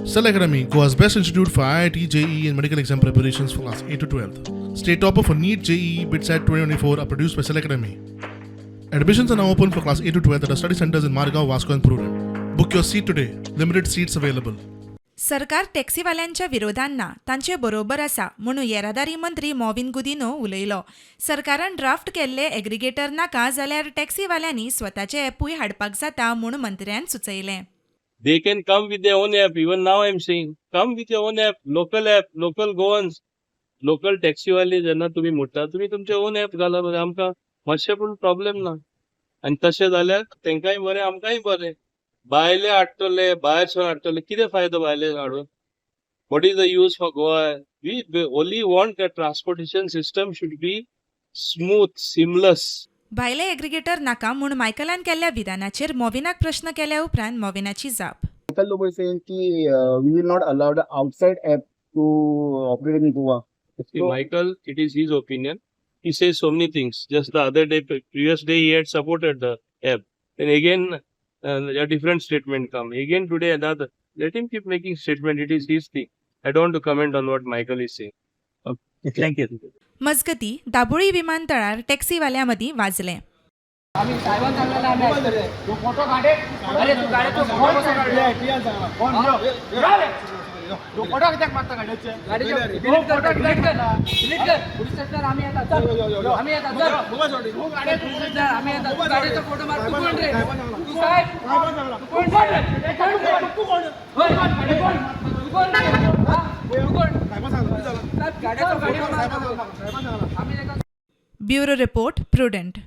Cell Academy, Goa's best institute for IIT, JEE and medical exam preparations for class 8 to 12th. State topper for NEET, JEE, BITSAT 2024 are produced by Cell Academy. Admissions are now open for class 8 to 12th at our study centers in Margao, Vasco and Prudent. Book your seat today. Limited seats available. सरकार टॅक्सीवाल्यांच्या विरोधात ना तांचे बरोबर आसा म्हणून येरादारी मंत्री मॉविन गुदिनो उलयलो. सरकारान ड्राफ्ट केल्ले एग्रिगेटर नाका जाल्यार टॅक्सीवाल्यांनी स्वताचे ॲपूय हाडपाक जाता म्हणून मंत्र्यान सुचयलें. They can come with their own app. Even now I'm saying, come with your own app, local Goans, local taxi वाले जेन्ना तुम्ही म्हणटा तुम्ही तुमचे ओन ऍप घाला बरें, आमकां मातशें पूण प्रॉब्लेम ना. आनी तशें जाल्यार तेंकाय बरें आमकांय बरें. भायले हाडटले, भायरसून हाडटले, कितें फायदो भायले हाडून? What is the use for Goa? We only want that transportation system should be smooth, seamless. भायले एग्रिगेटर नाका म्हूण मायकलान केल्ल्या विधानाचेर मॉविनाक प्रश्न केल्या उपरांत मॉविनाची जाप. Michael Lobo is saying we will not allow the outside app to operate in Goa. See, Michael, it is his opinion. He says so many things. Just the other day, previous day, he had supported the app. Then again, a different statement come. Again today, another. Let him keep making statement. It is his thing. I don't want to comment on what Michael is saying. Okay. Thank you. मजगती दाबोळी विमानतळार टॅक्सीवाल्यांमदीं वाजलें. Bureau report prudent.